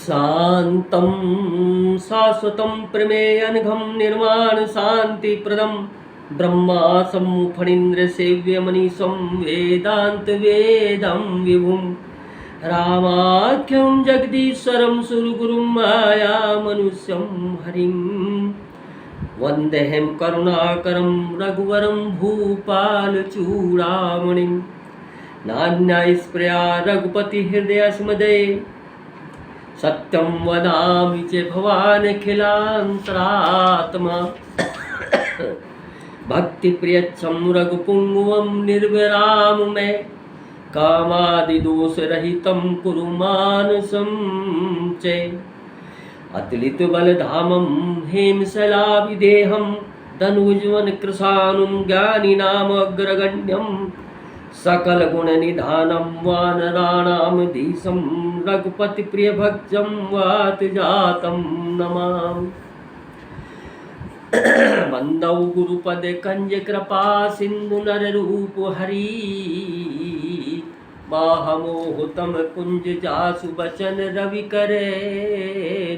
शान्तं शाश्वतं प्रमेयनघं निर्वाणशान्तिप्रदं ब्रह्मासम्मुखनिन्द्रसेव्यमनीशं वेदान्तवेदं विभुं रामाख्यं जगदीश्वरं सुरगुरुं मायामनुष्यं हरिं वन्देऽहं करुणाकरं रघुवरं भूपालचूडामणिं नान्यास्पृया रघुपतिहृदयस्मदे सत्यं वदामि च भवानखिलान्तरात्मा भक्तिप्रियच्छं रघुपुङ्गवं निर्विराम मे कामादिदोषरहितं कुरु मानसं च अतुलितबलधामं हेमशलाभिदेहं धनुज्वनकृशानुं ज्ञानिनामग्रगण्यं सकलगुणनिधानं वानराणामधीशं रघुपतिप्रियभक्तं वातजातं नमामि। वन्दौ गुरुपदकञ्जकृपा सिन्धु नररूप हरि माहमोहतम कुंज जासु बचन रवि करे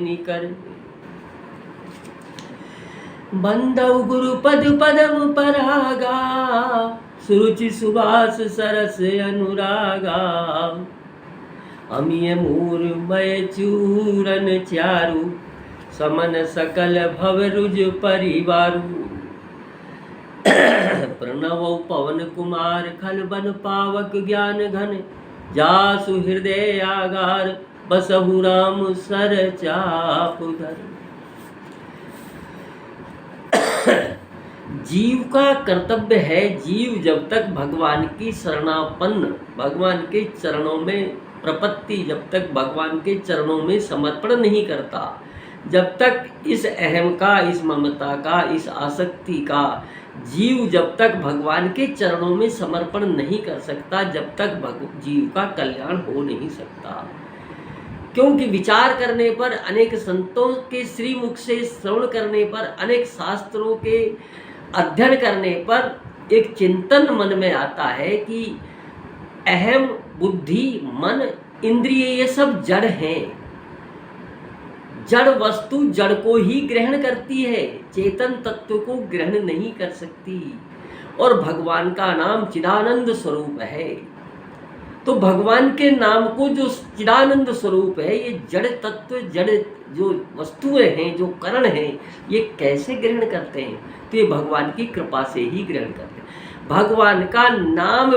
निकर बंदौ गुरुपद पदम परागा सुरुचि सुभाष सरस अनुरागा अमिय मूर मय चूरन चारु समन सकल भवरुज परिवारु प्रणव पवन कुमार खलबन पावक ज्ञान घन जासु हृदय आगार बसहु राम सर चाप धर। जीव का कर्तव्य है, जीव जब तक भगवान की शरणापन्न, भगवान के चरणों में प्रपत्ति, जब तक भगवान के चरणों में समर्पण नहीं करता, जब तक इस अहम का, इस ममता का, इस आसक्ति का जीव जब तक भगवान के चरणों में समर्पण नहीं कर सकता, जब तक जीव का कल्याण हो नहीं सकता। क्योंकि विचार करने पर, अनेक संतों के श्रीमुख से श्रवण करने पर, अनेक शास्त्रों के अध्ययन करने पर एक चिंतन मन में आता है कि अहम, बुद्धि, मन, इंद्रिय ये सब जड़ हैं। जड़ वस्तु जड़ को ही ग्रहण करती है, चेतन तत्व को ग्रहण नहीं कर सकती। और भगवान का नाम चिदानंद स्वरूप है, तो भगवान के नाम को जो चिदानंद स्वरूप है, ये जड़ तत्व, जड़ जो वस्तुएं हैं, जो करण हैं, ये कैसे ग्रहण करते हैं? तो ये भगवान की कृपा से ही ग्रहण करते हैं। भगवान का नाम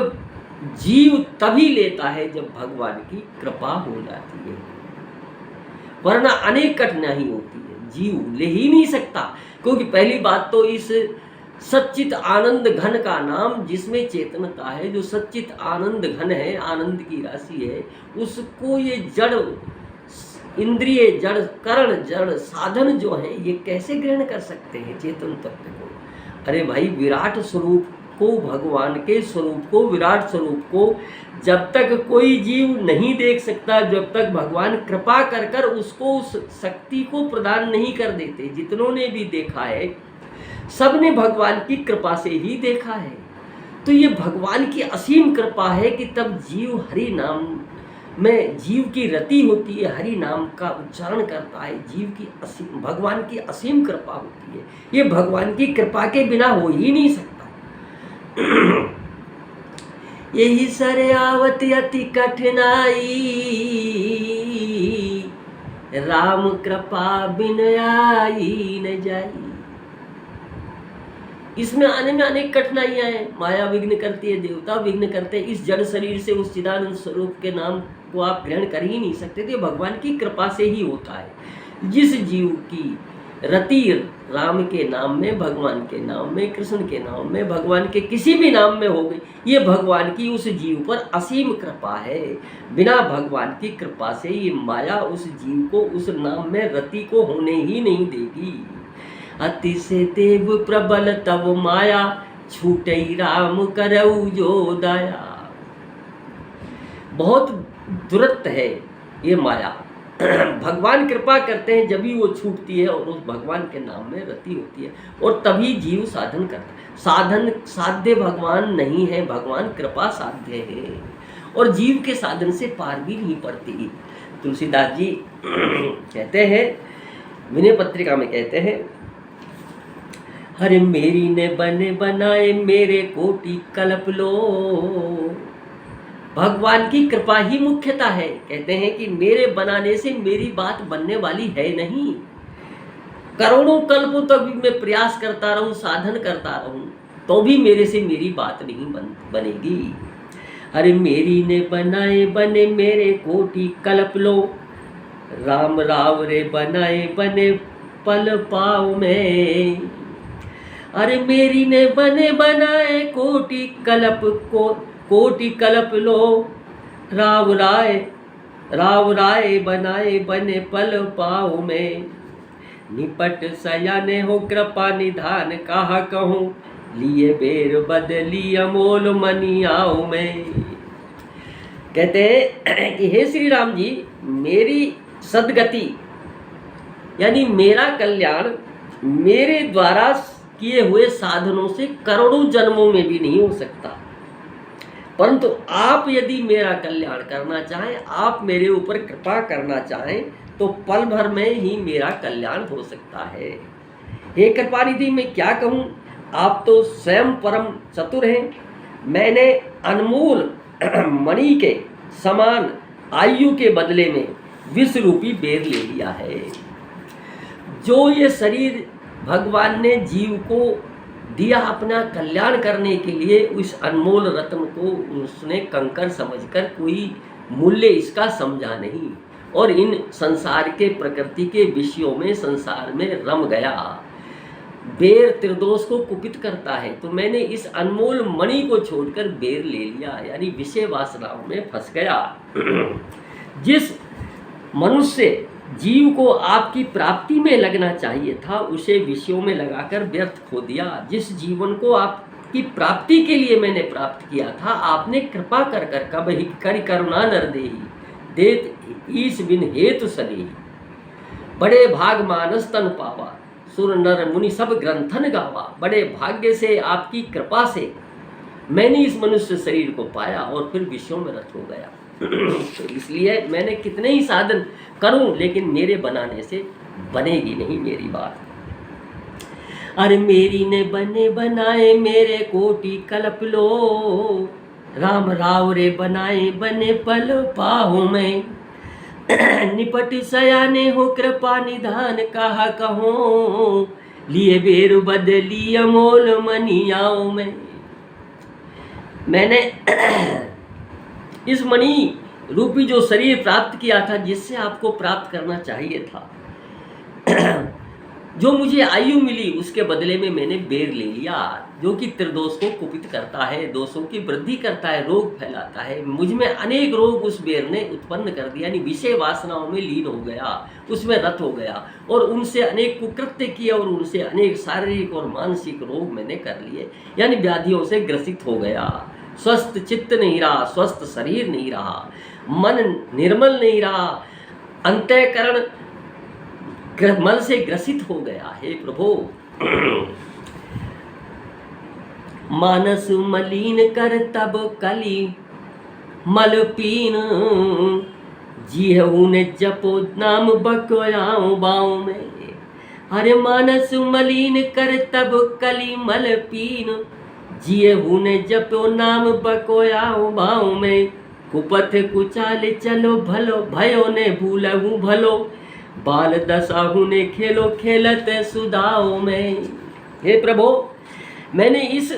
जीव तभी लेता है जब भगवान की कृपा हो जाती है, वरना अनेक कठिनाई होती है, जीव ले ही नहीं सकता। क्योंकि पहली बात तो इस सच्चित आनंद घन का नाम, जिसमें चेतनता है, जो सच्चित आनंद घन है, आनंद की राशि है, उसको ये जड़ इंद्रिय, जड़ करण, जड़ साधन जो है, ये कैसे ग्रहण कर सकते हैं चेतन तत्व को? अरे भाई, विराट स्वरूप को, भगवान के स्वरूप को, विराट स्वरूप को जब तक कोई जीव नहीं देख सकता, जब तक भगवान कृपा कर कर उसको उस शक्ति को प्रदान नहीं कर देते। जितनों ने भी देखा है, सब ने भगवान की कृपा से ही देखा है। तो ये भगवान की असीम कृपा है कि तब जीव हरि नाम में, जीव की रति होती है, हरि नाम का उच्चारण करता है, जीव की असीम, भगवान की असीम कृपा होती है। ये भगवान की कृपा के बिना हो ही नहीं सकता। यही सरयावत अति कठिनाई, राम कृपा बिन आई न जाई। इसमें आने में अनेक कठिनाइयां हैं। माया विघ्न करती है, देवता विघ्न करते हैं। इस जड़ शरीर से उस चिदानंद स्वरूप के नाम को आप ग्रहण कर ही नहीं सकते। तो भगवान की कृपा से ही होता है। जिस जीव की रति राम के नाम में, भगवान के नाम में, कृष्ण के नाम में, भगवान के किसी भी नाम में हो गई, ये भगवान की उस जीव पर असीम कृपा है। बिना भगवान की कृपा से ये माया उस जीव को उस नाम में रति को होने ही नहीं देगी। अति से देव प्रबल तब माया, छूटई राम करऊ जो दया। बहुत दुरत्त है ये माया। भगवान कृपा करते हैं, जब भी वो छूटती है और उस भगवान के नाम में रति होती है, और तभी जीव साधन करता है। साधन साध्य भगवान नहीं है, भगवान कृपा साध्य है, और जीव के साधन से पार भी नहीं पड़ती। तुलसीदास जी कहते हैं, विनय पत्रिका में कहते हैं, हरे मेरी ने बने बनाए मेरे कोटि कल्प लो। भगवान की कृपा ही मुख्यता है। कहते हैं कि मेरे बनाने से मेरी बात बनने वाली है नहीं। करोड़ों कल्पों तक भी मैं प्रयास करता रहूं, साधन करता रहूं, तो भी मेरे से मेरी बात नहीं बनेगी। अरे मेरी ने बनाए बने मेरे कोटि कल्प लो, राम राव रे बनाए बने पल पाओ में। अरे मेरी ने बने बनाए कोटि कल्प लो, राव राय बनाए बने पल पाओ में। निपट सयाने हो कृपा निधान कहा कहूँ, लिए बेर बदली अमोल मनी आओ में। कहते हैं कि हे श्री राम जी, मेरी सदगति यानी मेरा कल्याण मेरे द्वारा किए हुए साधनों से करोड़ों जन्मों में भी नहीं हो सकता, परंतु आप यदि मेरा कल्याण करना चाहें, आप मेरे ऊपर कृपा करना चाहें, तो पल भर में ही मेरा कल्याण हो सकता है। हे कृपानिधि, मैं क्या कहूँ, आप तो स्वयं परम चतुर हैं। मैंने अनमोल मणि के समान आयु के बदले में विष रूपी बेर ले लिया है। जो ये शरीर भगवान ने जीव को दिया अपना कल्याण करने के लिए, उस अनमोल रत्न को उसने कंकर समझकर कोई मूल्य इसका समझा नहीं, और इन संसार के प्रकृति के विषयों में संसार में रम गया। बेर त्रिदोष को कुपित करता है, तो मैंने इस अनमोल मणि को छोड़कर बेर ले लिया, यानी विषय वासनाओं में फंस गया। जिस मनुष्य जीव को आपकी प्राप्ति में लगना चाहिए था, उसे विषयों में लगाकर व्यर्थ खो दिया। जिस जीवन को आपकी प्राप्ति के लिए मैंने प्राप्त किया था, आपने कृपा कर कर कब ही कर करुणा नर देही, देत ईश बिन हेतु सनेही। बड़े भाग मानस तन पावा, सुर नर मुनि सब ग्रंथन गावा। बड़े भाग्य से, आपकी कृपा से मैंने इस मनुष्य शरीर को पाया और फिर विषयों में रत हो गया। तो इसलिए मैंने कितने ही साधन करूं, लेकिन मेरे बनाने से बनेगी नहीं मेरी बात। अरे मेरी ने बने बनाए मेरे कोटि कल्प लो, राम राव रे बनाए बने पल पाहु में। निपट सयाने हो कृपा निधान कहा कहूँ, लिए बेर बदली अमोल मनियाओं में। मैंने इस मणि रूपी जो शरीर प्राप्त किया था, जिससे आपको प्राप्त करना चाहिए था, जो मुझे आयु मिली, उसके बदले में मैंने बेर ले लिया, जो कि त्रिदोष को कुपित करता है, दोषों की वृद्धि करता है, रोग फैलाता है। मुझ में अनेक रोग उस बेर ने उत्पन्न कर दिया, यानी विषय वासनाओं में लीन हो गया, उसमें रत हो गया, और उनसे अनेक कुकृत्य किए, और उनसे अनेक शारीरिक और मानसिक रोग मैंने कर लिए, यानी व्याधियों से ग्रसित हो गया। स्वस्थ चित्त नहीं रहा, स्वस्थ शरीर नहीं रहा, मन निर्मल नहीं रहा, अंतःकरण मल से ग्रसित हो गया। हे प्रभु, मानस मलिन कर तब कली मल पीन, जीहू ने जपो नाम बकोयाओ बाओ में। अरे मानस मलिन कर तब कली मल पीन, जीहू ने जपो नाम बकोयाओ बाओ में। कुपथ कुचाल चलो भलो, भयो ने भूलहू भलो, बाल दसाहू ने खेलो खेलत सुदाओ में। हे प्रभु, मैंने इस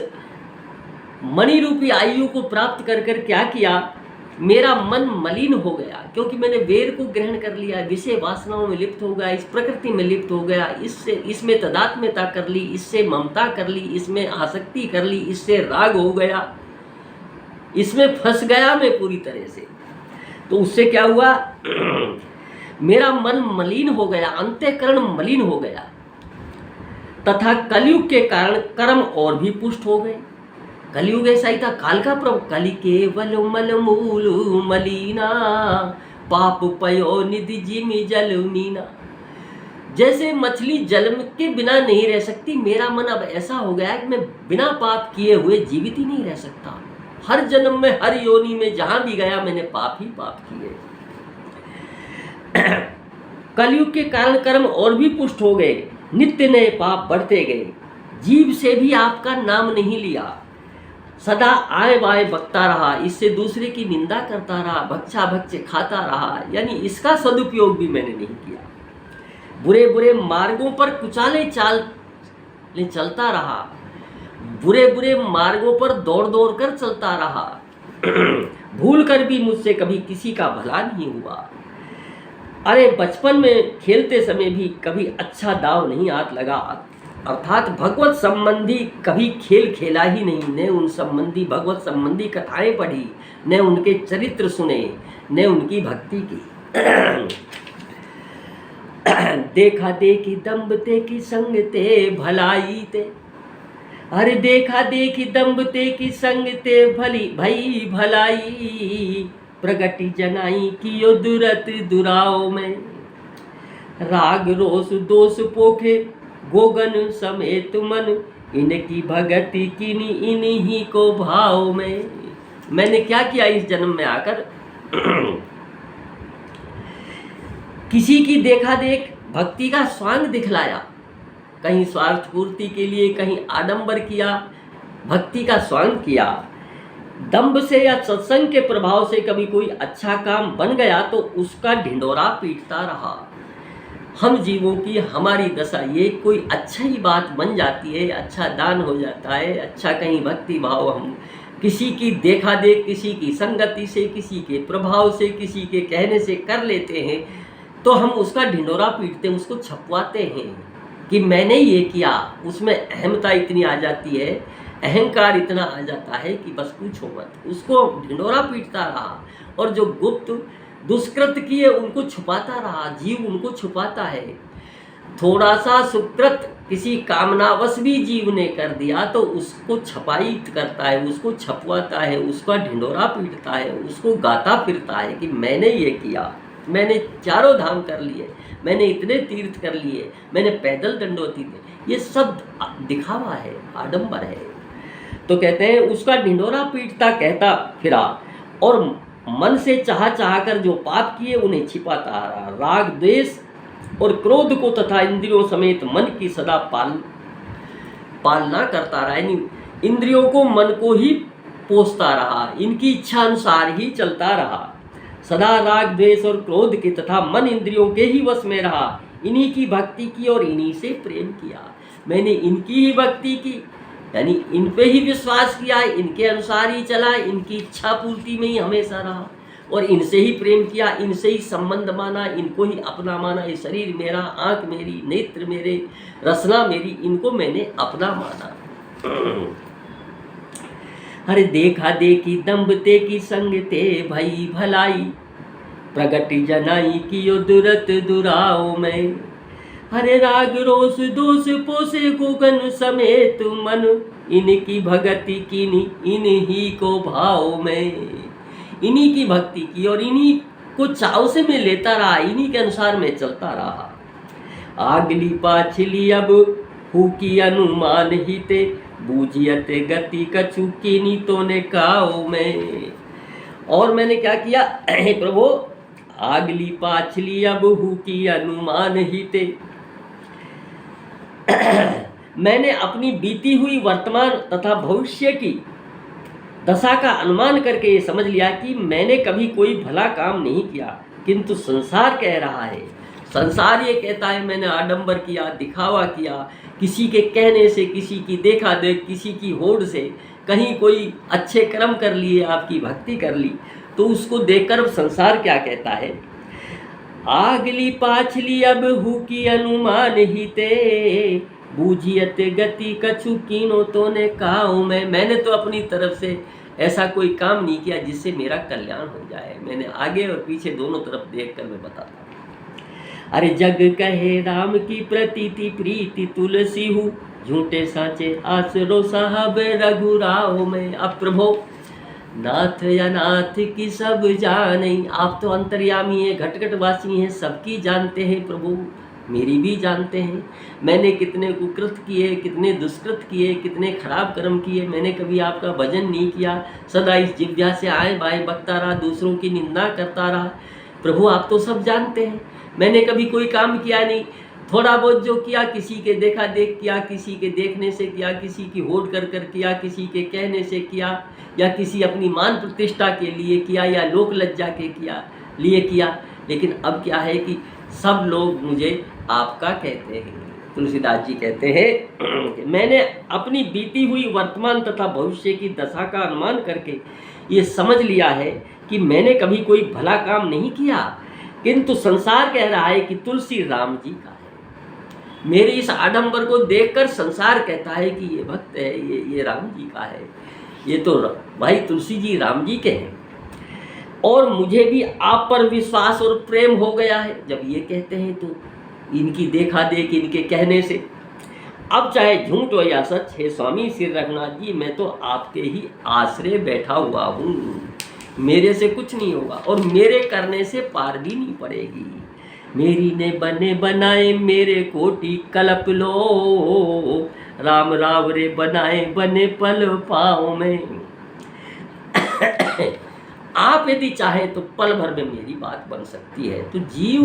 मणि रूपी आयु को प्राप्त कर कर क्या किया, मेरा मन मलिन हो गया, क्योंकि मैंने वेर को ग्रहण कर लिया, विषय वासनाओं में लिप्त हो गया, इस प्रकृति में लिप्त हो गया, इसमें तदात्म्यता कर ली, इससे ममता कर ली, इसमें आसक्ति कर ली, इससे राग हो गया, इसमें फंस गया मैं पूरी तरह से। तो उससे क्या हुआ, मेरा मन मलिन हो गया, अंतःकरण मलिन हो गया, तथा कलयुग के कारण कर्म और भी पुष्ट हो गए। कलयुग ऐसा ही था, काल का प्रभु, कलि केवल मल मूल मलिना, पाप पयो निधि जिमि जल मीना। जैसे मछली जल के बिना नहीं रह सकती, मेरा मन अब ऐसा हो गया है कि मैं बिना पाप किए हुए जीवित ही नहीं रह सकता। हर जन्म में, हर योनि में, जहां भी गया मैंने पाप ही पाप किए। कलयुग के कारण कर्म और भी पुष्ट हो गए, नित्य नए पाप बढ़ते गए। जीभ से भी आपका नाम नहीं लिया, सदा आए बाए बकता रहा, इससे दूसरे की निंदा करता रहा, भक्षा भक्ष खाता रहा, यानी इसका सदुपयोग भी मैंने नहीं किया। बुरे बुरे मार्गों पर कुचाले चाल चलता रहा, बुरे बुरे मार्गों पर दौड़ दौड़ कर चलता रहा, भूल कर भी मुझसे कभी किसी का भला नहीं हुआ। अरे बचपन में खेलते समय भी कभी अच्छा दाव नहीं हाथ लगा, अर्थात भगवत संबंधी कभी खेल खेला ही नहीं, न उन संबंधी भगवत संबंधी कथाएं पढ़ी, न उनके चरित्र सुने, न उनकी भक्ति की। देखा देखी दम्ब ते की संग ते भलाई ते, अरे देखा देखी दम्ब ते की संग ते भली भई भलाई, प्रगति जनाई कियो दुरत दुराओ में, राग रोष दोष पोखे गोगन समेत मन, इनकी भगति किनी इन्हीं को भाव में। मैंने क्या किया इस जन्म में आकर? किसी की देखा देख भक्ति का स्वांग दिखलाया, कहीं स्वार्थ पूर्ति के लिए, कहीं आडंबर किया, भक्ति का स्वांग किया। दंभ से या सत्संग के प्रभाव से कभी कोई अच्छा काम बन गया तो उसका ढिंढोरा पीटता रहा। हम जीवों की हमारी दशा ये, कोई अच्छा ही बात बन जाती है, अच्छा दान हो जाता है, अच्छा कहीं भक्ति भाव हम किसी की देखा देख, किसी की संगति से, किसी के प्रभाव से, किसी के कहने से कर लेते हैं, तो हम उसका ढिंढोरा पीटते हैं, उसको छपवाते हैं कि मैंने ये किया। उसमें अहमता इतनी आ जाती है, अहंकार इतना आ जाता है कि बस पूछो मत। उसको ढिंढोरा पीटता रहा और जो गुप्त दुष्कृत किए उनको छुपाता रहा, जीव उनको छुपाता है। थोड़ा सा सुकृत किसी कामनावश भी जीव ने कर दिया तो उसको छपाई करता है, उसको छपवाता है, उसका ढिंढोरा पीटता है, उसको गाता फिरता है कि मैंने ये किया, मैंने चारों धाम कर लिए, मैंने इतने तीर्थ कर लिए, मैंने पैदल दंडवती दी। ये सब दिखावा है, आडंबर है। तो कहते हैं उसका ढिंढोरा पीटता कहता फिरा और मन से चाह चाह कर जो पाप किए उन्हें छिपाता रहा। राग द्वेष और क्रोध को तथा इंद्रियों समेत मन की सदा पालना करता रहा, यानी इंद्रियों को मन को ही पोसता रहा, इनकी इच्छा अनुसार ही चलता रहा। सदा राग द्वेष और क्रोध के तथा मन इंद्रियों के ही वश में रहा, इन्हीं की भक्ति की और इन्हीं से प्रेम किया। मैंने इनकी ही भक्ति की, यानी इन पे ही विश्वास किया, इनके अनुसार ही चला, इनकी इच्छा पूर्ति में ही हमेशा रहा और इनसे ही प्रेम किया, इनसे ही संबंध माना, इनको ही अपना माना। ये शरीर मेरा, आँख मेरी, नेत्र मेरे, रसना मेरी, इनको मैंने अपना माना। अरे देखा देखी दम्भ ते की संग ते भई भलाई, प्रगति जनाई कियो दुरत दुराओ में। हरे राग रोष दोष पोसे गुगन समेत मन, इनकी भगति कीनी इन्हीं को भाव में। इन्हीं की भक्ति की और इन्हीं को चाव से मैं लेता रहा, इन्हीं के अनुसार मैं चलता रहा। आगली पाछली अब हु की अनुमान ही ते, बूझियते गति कछु कीनी तो ने काओ में। और मैंने क्या किया? हे प्रभु, आगली पाछली अब हु की अनुमान ही ते, मैंने अपनी बीती हुई वर्तमान तथा भविष्य की दशा का अनुमान करके ये समझ लिया कि मैंने कभी कोई भला काम नहीं किया, किंतु संसार कह रहा है, संसार ये कहता है मैंने आडंबर किया, दिखावा किया, किसी के कहने से, किसी की देखा देख, किसी की होड़ से कहीं कोई अच्छे कर्म कर लिए, आपकी भक्ति कर ली, तो उसको देखकर संसार क्या कहता है? आगली पाछली अब हु की अनुमान ही ते, बूझियत गति कछु कीनो तो ने काओ में। मैंने तो अपनी तरफ से ऐसा कोई काम नहीं किया जिससे मेरा कल्याण हो जाए। मैंने आगे और पीछे दोनों तरफ देखकर मैं बताता हूँ। अरे जग कहे राम की प्रतीति प्रीति तुलसी हूँ, झूठे साचे आसरो साहब रघुराव में। अब प्रभु नाथ या नाथ की सब जाने, आप तो अंतर्यामी हैं, घटघटवासी हैं, सबकी जानते हैं प्रभु, मेरी भी जानते हैं। मैंने कितने कुकृत किए, कितने दुष्कृत किए, कितने खराब कर्म किए, मैंने कभी आपका भजन नहीं किया, सदा इस जिज्ञा से आए बाएं बकता रहा, दूसरों की निंदा करता रहा। प्रभु आप तो सब जानते हैं, मैंने कभी कोई काम किया नहीं, थोड़ा बहुत जो किया किसी के देखा देख किया, किसी के देखने से किया, किसी की होड़ कर कर किया, किसी के कहने से किया, या किसी अपनी मान प्रतिष्ठा के लिए किया, या लोक लज्जा के किया। लेकिन अब क्या है कि सब लोग मुझे आपका कहते हैं। तुलसीदास जी कहते हैं मैंने अपनी बीती हुई वर्तमान तथा भविष्य की दशा का अनुमान करके ये समझ लिया है कि मैंने कभी कोई भला काम नहीं किया, किंतु संसार कह रहा है कि तुलसी राम जी का है। मेरे इस आडंबर को देखकर संसार कहता है कि ये भक्त है, ये राम जी का है, ये तो भाई तुलसी जी राम जी के हैं। और मुझे भी आप पर विश्वास और प्रेम हो गया है। जब ये कहते हैं तो इनकी देखा देख, इनके कहने से अब चाहे झूठ हो या सच, हे स्वामी श्री रघुनाथ जी, मैं तो आपके ही आश्रय बैठा हुआ हूँ, मेरे से कुछ नहीं होगा और मेरे करने से पार भी नहीं पड़ेगी। मेरी ने बने बनाए मेरे कोटि कल्प लो, राम राव रे बनाए बने पल पाँव में। आप यदि चाहे तो पल भर में मेरी बात बन सकती है। तो जीव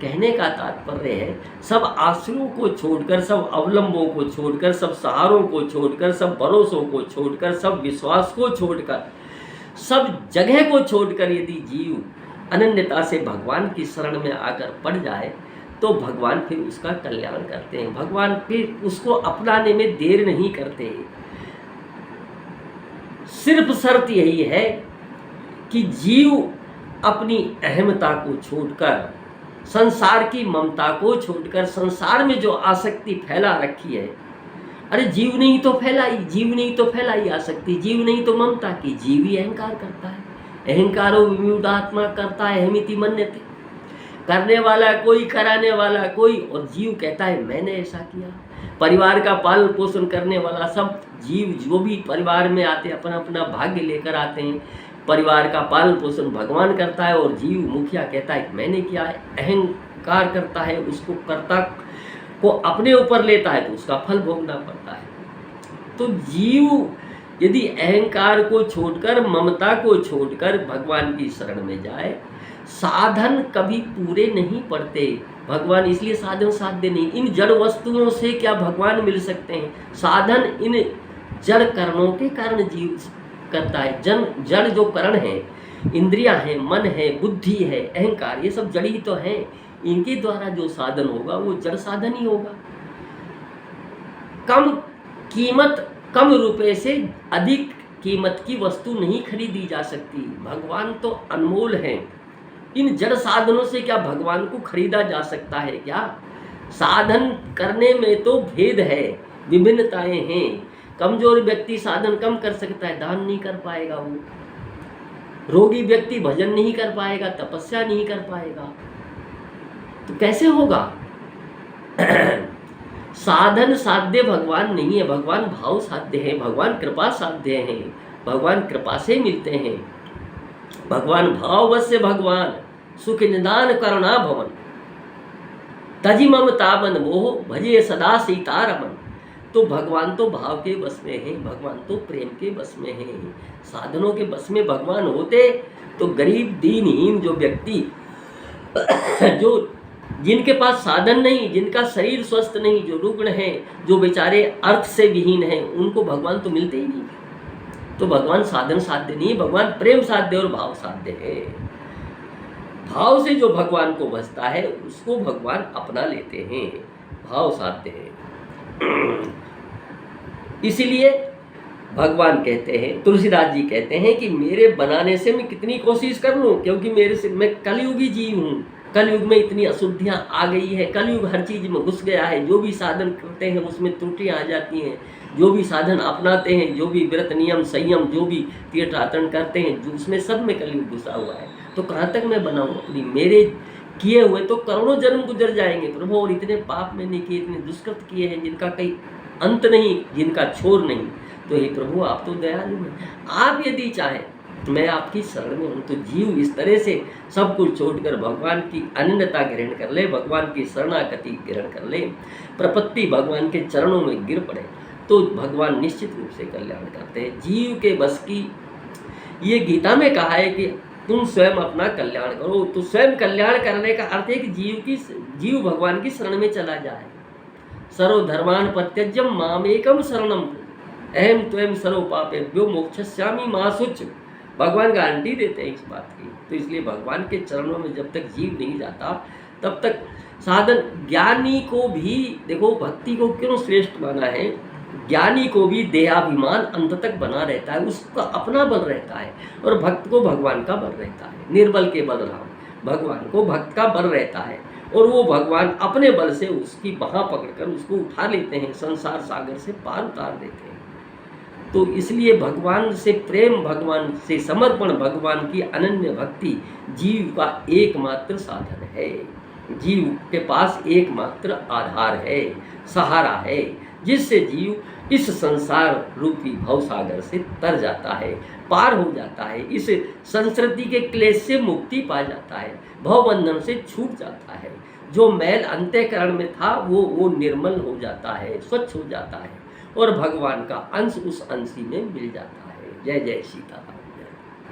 कहने का तात्पर्य है सब आश्रयों को छोड़कर, सब अवलंबों को छोड़कर, सब सहारों को छोड़कर, सब भरोसों को छोड़कर, सब विश्वास को छोड़कर, सब जगह को छोड़कर यदि जीव अनन्यता से भगवान की शरण में आकर पड़ जाए तो भगवान फिर उसका कल्याण करते हैं। भगवान फिर उसको अपनाने में देर नहीं करते। सिर्फ शर्त यही है कि जीव अपनी अहमता को छोड़कर, संसार की ममता को छोड़कर, संसार में जो आसक्ति फैला रखी है, अरे जीव नहीं तो फैलाई आसक्ति, जीव नहीं तो ममता की, जीव ही अहंकार करता है। अहंकारो विमूढ़ात्मा करता है अहमिति मन्यते, करने वाला कोई, कराने वाला कोई, और जीव कहता है मैंने ऐसा किया। परिवार का पालन पोषण करने वाला सब जीव जो भी परिवार में आते अपना अपना भाग्य लेकर आते हैं, परिवार का पालन पोषण भगवान करता है और जीव मुखिया कहता है मैंने किया है। अहंकार करता है, उसको कर्ता को अपने ऊपर लेता है तो उसका फल भोगना पड़ता है। तो जीव यदि अहंकार को छोड़कर, ममता को छोड़कर भगवान की शरण में जाए, साधन कभी पूरे नहीं पड़ते। भगवान इसलिए साधन साध्य नहीं, इन जड़ वस्तुओं से क्या भगवान मिल सकते हैं। साधन इन जड़ कर्मों के कारण जीव करता है। जड़ जो करण है, इंद्रियां हैं, मन है, बुद्धि है, अहंकार, ये सब जड़ ही तो हैं। इनके द्वारा जो साधन होगा वो जड़ साधन ही होगा। कम कीमत, कम रुपए से अधिक कीमत की वस्तु नहीं खरीदी जा सकती। भगवान तो अनमोल हैं। इन जड़ साधनों से क्या भगवान को खरीदा जा सकता है क्या? साधन करने में तो भेद है, विभिन्नताएं हैं। कमजोर व्यक्ति साधन कम कर सकता है, दान नहीं कर पाएगा वो। रोगी व्यक्ति भजन नहीं कर पाएगा, तपस्या नहीं कर पाएगा, तो कैसे होगा? साधन साध्य भगवान नहीं है, भगवान भाव साध्य है, भगवान कृपा साध्य है, भगवान कृपा से मिलते हैं। भगवान भाववश्य भगवान सुख निदान करुणा भवन, तजि ममता बन मोह भजे सदा सीतारमन। तो भगवान तो भाव के बस में है, भगवान तो प्रेम के बस में है। साधनों के बस में भगवान होते तो गरीब दीनहीन जो व्यक्ति जो जिनके पास साधन नहीं, जिनका शरीर स्वस्थ नहीं, जो रुग्ण हैं, जो बेचारे अर्थ से विहीन हैं, उनको भगवान तो मिलते ही नहीं। तो भगवान साधन साध्य नहीं, भगवान प्रेम साध्य और भाव साध्य है। भाव से जो भगवान को बसता है उसको भगवान अपना लेते हैं, भाव साध्य है। इसीलिए भगवान कहते हैं, तुलसीदास जी कहते हैं कि मेरे बनाने से मैं कितनी कोशिश कर लूँ, क्योंकि मेरे से मैं कलयुगी जीव हूँ। कलयुग में इतनी अशुद्धियाँ आ गई है, कलयुग हर चीज़ में घुस गया है। जो भी साधन करते हैं उसमें त्रुटियाँ आ जाती हैं, जो भी साधन अपनाते हैं, जो भी व्रत नियम संयम, जो भी तीर्थाटन करते हैं, जो उसमें सब में कलयुग घुसा हुआ है। तो कहाँ तक मैं बनाऊँ अपनी? मेरे किए हुए तो करोड़ों जन्म गुजर जाएंगे प्रभु, और इतने पाप मैंने किए, इतने दुष्कृत किए हैं जिनका कहीं अंत नहीं, जिनका छोर नहीं। तो हे प्रभु आप तो दयालु हैं, आप यदि चाहें मैं आपकी शरण में हूँ। तो जीव इस तरह से सब कुछ छोड़कर भगवान की अनन्यता ग्रहण कर ले, भगवान की शरणागति ग्रहण कर ले, प्रपत्ति भगवान के चरणों में गिर पड़े, तो भगवान निश्चित रूप से कल्याण करते हैं। जीव के बस की, ये गीता में कहा है कि तुम स्वयं अपना कल्याण करो। तो स्वयं कल्याण करने का अर्थ है कि जीव भगवान की शरण में चला जाए। सर्वधर्मान् परित्यज्य मामेकम शरणम अहम त्वं सर्व पापेभ्यो मोक्षयिष्यामि मा शुच। भगवान गारंटी देते हैं इस बात की। तो इसलिए भगवान के चरणों में जब तक जीव नहीं जाता तब तक साधन, ज्ञानी को भी देखो भक्ति को क्यों श्रेष्ठ माना है, ज्ञानी को भी देहाभिमान अंत तक बना रहता है, उसका अपना बल रहता है, और भक्त को भगवान का बल रहता है। निर्बल के बल राम, भगवान को भक्त का बल रहता है, और वो भगवान अपने बल से उसकी बाह पकड़कर उसको उठा लेते हैं, संसार सागर से पार उतार देते हैं। तो इसलिए भगवान से प्रेम, भगवान से समर्पण, भगवान की अनन्य भक्ति जीव का एकमात्र साधन है। जीव के पास एकमात्र आधार है, सहारा है, जिससे जीव इस संसार रूपी भवसागर से तर जाता है, पार हो जाता है, इस संस्कृति के क्लेश से मुक्ति पा जाता है, भवबंधन से छूट जाता है। जो मैल अंतःकरण में था वो निर्मल हो जाता है, स्वच्छ हो जाता है, और भगवान का अंश उस अंशी में मिल जाता है। जय जय सीताराम।